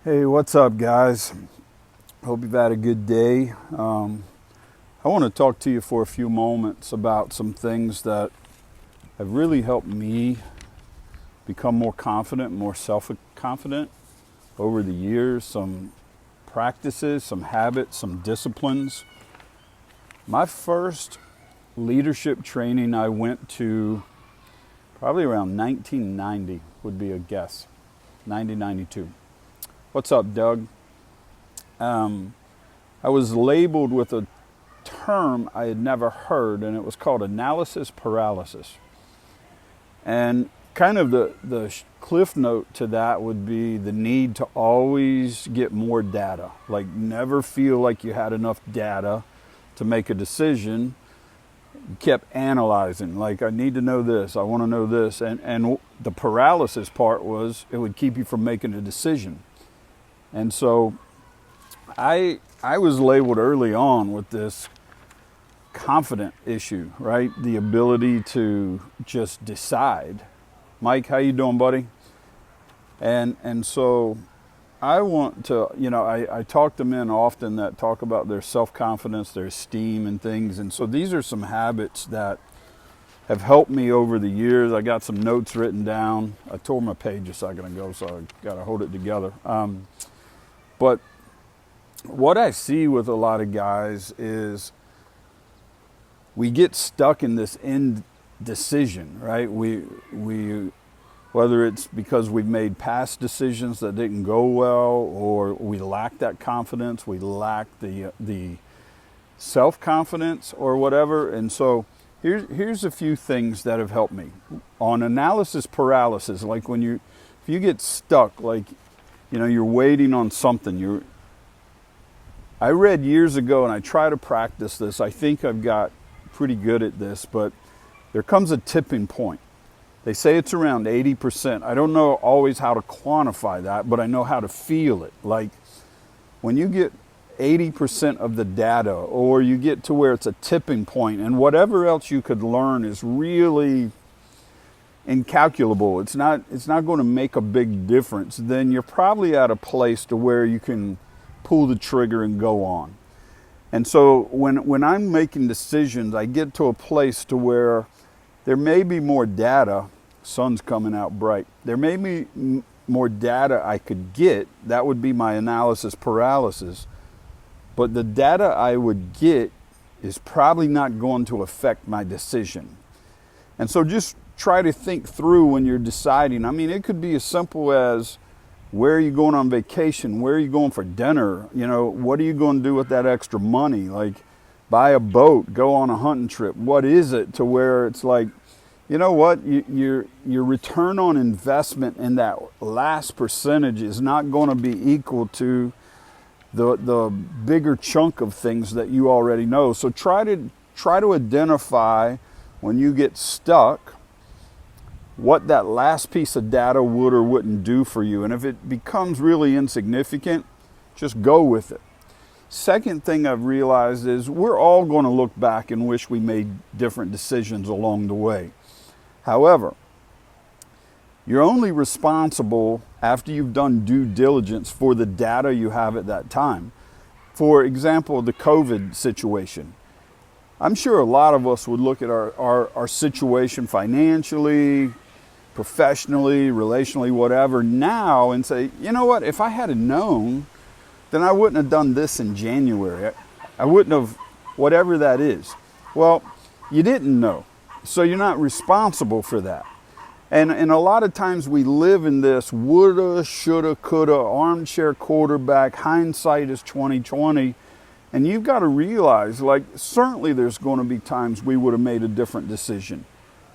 Hey, what's up, guys? Hope you've had a good day. I want to talk to you for a few moments about some things that have really helped me become more confident, more self-confident over the years. Some practices, some habits, some disciplines. My first leadership training I went to probably around 1990 would be a guess. 1992. What's up, Doug? I was labeled with a term I had never heard, and it was called analysis paralysis. And kind of the cliff note to that would be the need to always get more data, like never feel like you had enough data to make a decision. You kept analyzing, like I need to know this, I want to know this. And the paralysis part was it would keep you from making a decision. And so I was labeled early on with this confident issue, right? The ability to just decide. Mike, how you doing, buddy? And so I want to, I talk to men often that talk about their self-confidence, their esteem and things. And so these are some habits that have helped me over the years. I got some notes written down. I tore my page a second ago, so I got to hold it together. But what I see with a lot of guys is we get stuck in this indecision, right? We whether it's because we've made past decisions that didn't go well, or we lack that confidence, we lack the self-confidence or whatever. And so here's a few things that have helped me on analysis paralysis. Like if you get stuck, like you're waiting on something. I read years ago, and I try to practice this. I think I've got pretty good at this, but there comes a tipping point. They say it's around 80%. I don't know always how to quantify that, but I know how to feel it. Like when you get 80% of the data, or you get to where it's a tipping point, and whatever else you could learn is really incalculable, it's not going to make a big difference, then you're probably at a place to where you can pull the trigger and go on. And so when I'm making decisions, I get to a place to where there may be more data. Sun's coming out bright. There may be more data I could get. That would be my analysis paralysis. But the data I would get is probably not going to affect my decision. And so just try to think through when you're deciding. I mean, it could be as simple as, where are you going on vacation? Where are you going for dinner? What are you going to do with that extra money? Like, buy a boat, go on a hunting trip. What is it to where it's like, you know what? Your return on investment in that last percentage is not going to be equal to the bigger chunk of things that you already know. So try to identify when you get stuck what that last piece of data would or wouldn't do for you. And if it becomes really insignificant, just go with it. Second thing I've realized is we're all going to look back and wish we made different decisions along the way. However, you're only responsible after you've done due diligence for the data you have at that time. For example, the COVID situation. I'm sure a lot of us would look at our situation financially, professionally, relationally, whatever, now and say, you know what, if I had known, then I wouldn't have done this in January. I wouldn't have, whatever that is. Well, you didn't know, so you're not responsible for that. And a lot of times we live in this woulda, shoulda, coulda, armchair quarterback, hindsight is 2020. And you've got to realize, like, certainly there's going to be times we would have made a different decision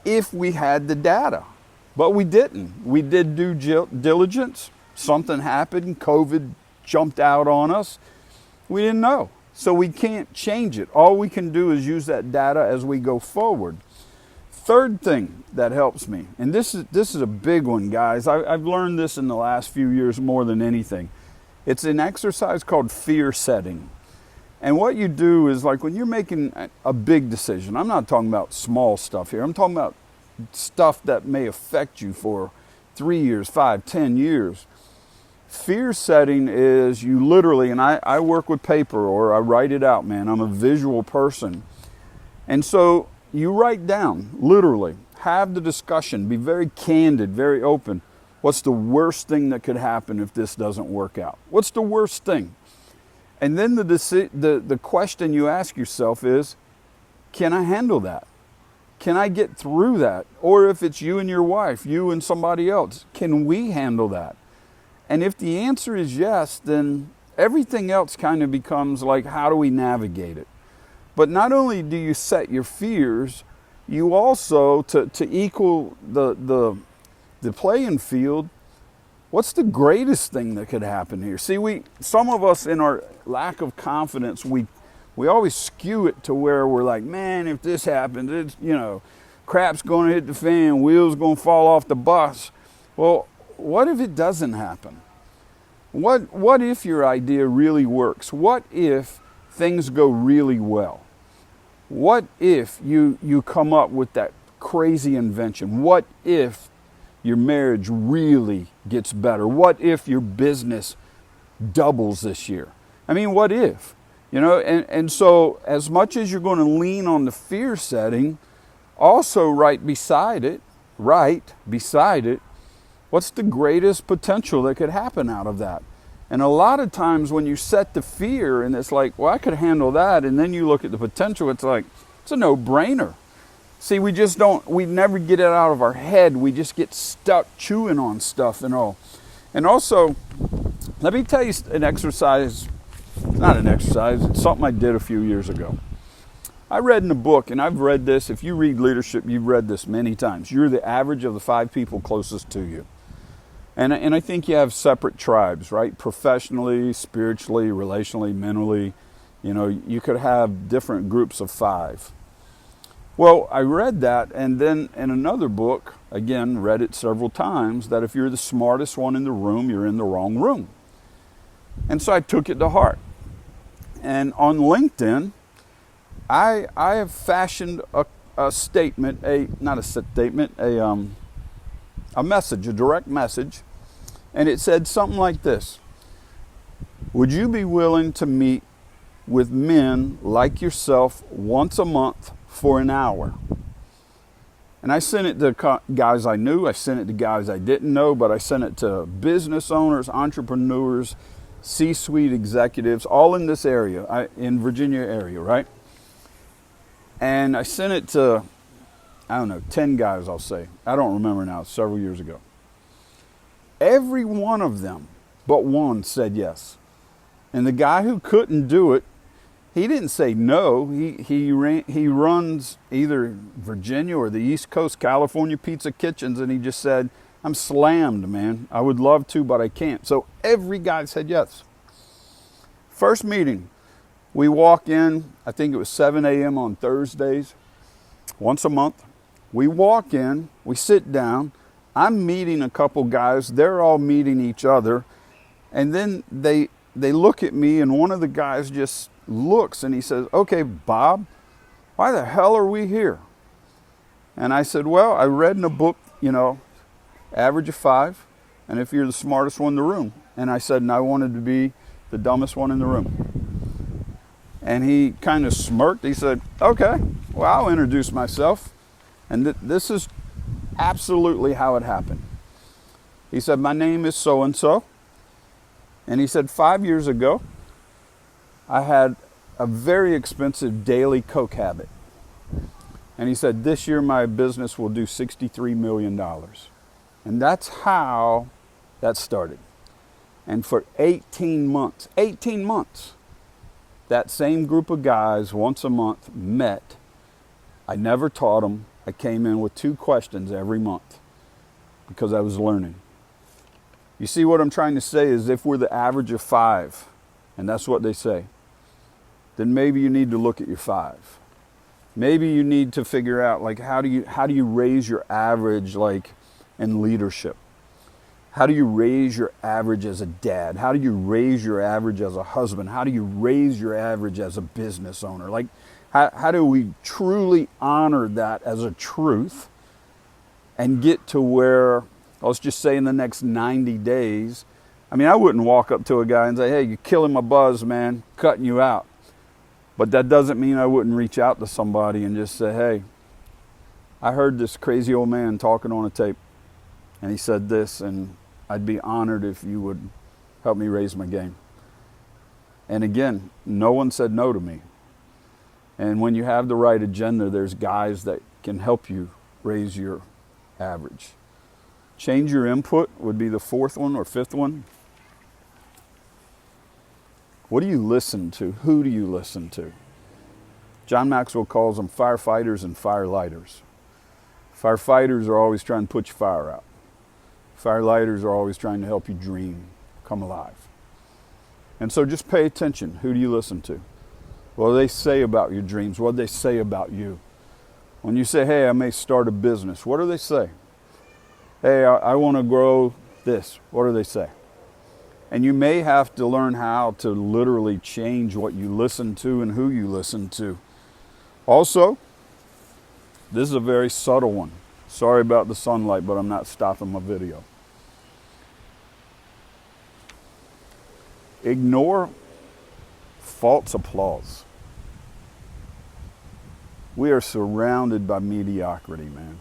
if we had the data. But we didn't. We did due diligence. Something happened. COVID jumped out on us. We didn't know. So we can't change it. All we can do is use that data as we go forward. Third thing that helps me, and this is a big one, guys. I've learned this in the last few years more than anything. It's an exercise called fear setting. And what you do is, like, when you're making a big decision, I'm not talking about small stuff here. I'm talking about stuff that may affect you for 3 years, 5, 10 years. Fear setting is you literally, and I work with paper or I write it out, man. I'm a visual person. And so you write down, literally, have the discussion, be very candid, very open. What's the worst thing that could happen if this doesn't work out? What's the worst thing? And then the question you ask yourself is, can I handle that? Can I get through that? Or if it's you and your wife, you and somebody else, can we handle that? And if the answer is yes, then everything else kind of becomes like, how do we navigate it? But not only do you set your fears, you also, to equal the playing field, what's the greatest thing that could happen here? See, some of us in our lack of confidence, we always skew it to where we're like, man, if this happens, it's, crap's going to hit the fan, wheels going to fall off the bus. Well, what if it doesn't happen? What if your idea really works? What if things go really well? What if you come up with that crazy invention? What if your marriage really gets better? What if your business doubles this year? I mean, what if? And so as much as you're going to lean on the fear setting, also right beside it, what's the greatest potential that could happen out of that? And a lot of times when you set the fear and it's like, well, I could handle that, and then you look at the potential, it's like, it's a no-brainer. See, we never get it out of our head. We just get stuck chewing on stuff and all. And also, let me tell you an exercise, not an exercise, it's something I did a few years ago. I read in a book, and I've read this, if you read leadership, you've read this many times. You're the average of the 5 people closest to you. And I think you have separate tribes, right? Professionally, spiritually, relationally, mentally. You could have different groups of 5. Well, I read that, and then in another book, again, read it several times, that if you're the smartest one in the room, you're in the wrong room. And so I took it to heart. And on LinkedIn, I have fashioned a statement, a message, a direct message, and it said something like this: would you be willing to meet with men like yourself once a month for an hour? And I sent it to guys I knew, I sent it to guys I didn't know, but I sent it to business owners, entrepreneurs, C-suite executives, all in this area, in Virginia area, right? And I sent it to, 10 guys, I'll say. I don't remember now, several years ago. Every one of them but one said yes. And the guy who couldn't do it, he didn't say no. He runs either Virginia or the East Coast California Pizza Kitchens, and he just said, I'm slammed, man. I would love to, but I can't. So every guy said yes. First meeting, we walk in, I think it was 7 a.m. on Thursdays, once a month. We walk in, we sit down. I'm meeting a couple guys. They're all meeting each other. And then they look at me, and one of the guys just looks and he says, okay, Bob, why the hell are we here? And I said, well, I read in a book, average of 5, and if you're the smartest one in the room. And I said, and I wanted to be the dumbest one in the room. And he kind of smirked. He said, okay, well, I'll introduce myself. And this is absolutely how it happened. He said, my name is so-and-so. And he said, 5 years ago, I had a very expensive daily Coke habit. And he said, this year my business will do $63 million. And that's how that started. And for 18 months, that same group of guys once a month met. I never taught them. I came in with 2 questions every month because I was learning. You see, what I'm trying to say is, if we're the average of 5, and that's what they say, then maybe you need to look at your 5. Maybe you need to figure out, like, how do you raise your average, like, in leadership? How do you raise your average as a dad? How do you raise your average as a husband? How do you raise your average as a business owner? Like, how do we truly honor that as a truth and get to where, let's just say in the next 90 days, I mean, I wouldn't walk up to a guy and say, hey, you're killing my buzz, man, cutting you out. But that doesn't mean I wouldn't reach out to somebody and just say, hey, I heard this crazy old man talking on a tape, and he said this, and I'd be honored if you would help me raise my game. And again, no one said no to me. And when you have the right agenda, there's guys that can help you raise your average. Change your input would be the fourth one or fifth one. What do you listen to? Who do you listen to? John Maxwell calls them firefighters and firelighters. Firefighters are always trying to put your fire out. Firelighters are always trying to help you dream, come alive. And so just pay attention. Who do you listen to? What do they say about your dreams? What do they say about you? When you say, hey, I may start a business, what do they say? Hey, I want to grow this. What do they say? And you may have to learn how to literally change what you listen to and who you listen to. Also, this is a very subtle one. Sorry about the sunlight, but I'm not stopping my video. Ignore false applause. We are surrounded by mediocrity, man.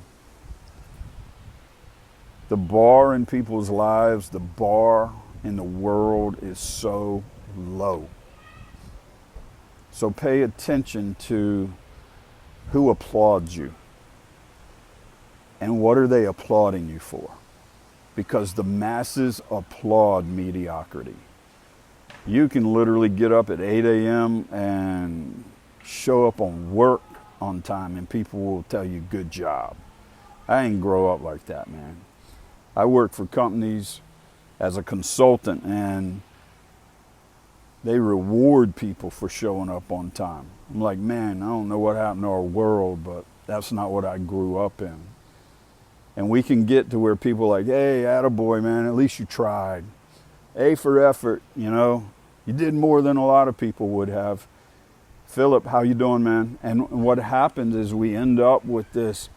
The bar in people's lives, the bar in the world is so low. So pay attention to who applauds you and what are they applauding you for? Because the masses applaud mediocrity. You can literally get up at 8 a.m. and show up on work on time and people will tell you good job. I didn't grow up like that, man. I worked for companies as a consultant and they reward people for showing up on time. I'm like, man, I don't know what happened to our world, but that's not what I grew up in. And we can get to where people are like, hey, attaboy, man, at least you tried. A for effort, you know. You did more than a lot of people would have. Philip, how you doing, man? And what happens is we end up with the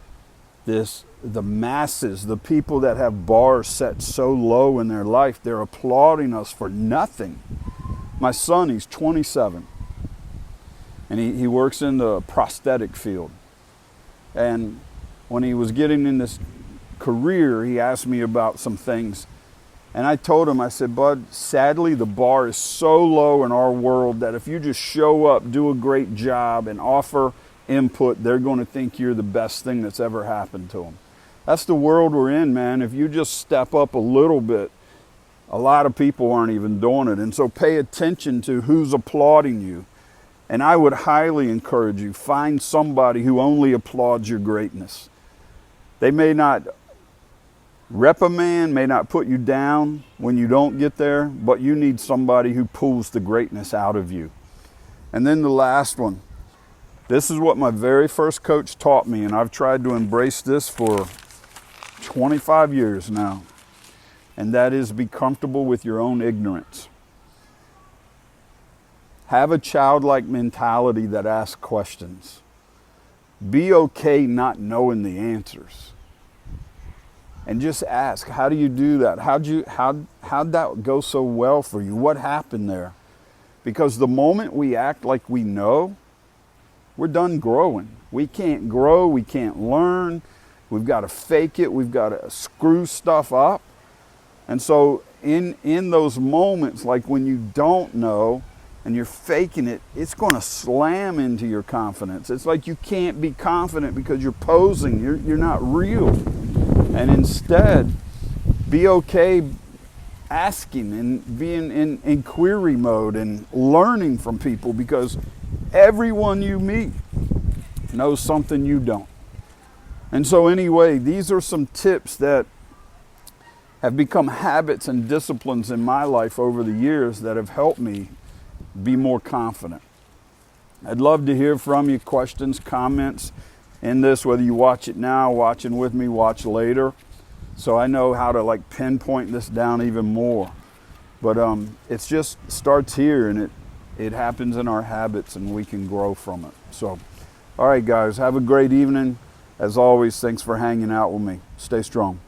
masses, the people that have bars set so low in their life, they're applauding us for nothing. My son, he's 27, and he works in the prosthetic field. And when he was getting in this career, he asked me about some things. And I told him, I said, Bud, sadly, the bar is so low in our world that if you just show up, do a great job, and offer input, they're going to think you're the best thing that's ever happened to them. That's the world we're in, man. If you just step up a little bit, a lot of people aren't even doing it. And so pay attention to who's applauding you. And I would highly encourage you, find somebody who only applauds your greatness. They may not reprimand, may not put you down when you don't get there, but you need somebody who pulls the greatness out of you. And then the last one. This is what my very first coach taught me, and I've tried to embrace this for 25 years now. And that is, be comfortable with your own ignorance. Have a childlike mentality that asks questions. Be okay not knowing the answers. And just ask, how do you do that? How'd that go so well for you? What happened there? Because the moment we act like we know, we're done growing. We can't grow, we can't learn. We've got to fake it, we've got to screw stuff up. And so in those moments, like when you don't know and you're faking it, it's going to slam into your confidence. It's like you can't be confident because you're posing, you're not real. And instead, be okay asking and being in inquiry mode and learning from people, because everyone you meet knows something you don't. And so anyway, these are some tips that have become habits and disciplines in my life over the years that have helped me be more confident. I'd love to hear from you, questions, comments in this, whether you watch it now, watching with me, watch later. So I know how to like pinpoint this down even more. But it's just starts here, and it happens in our habits, and we can grow from it. So, all right, guys, have a great evening. As always, thanks for hanging out with me. Stay strong.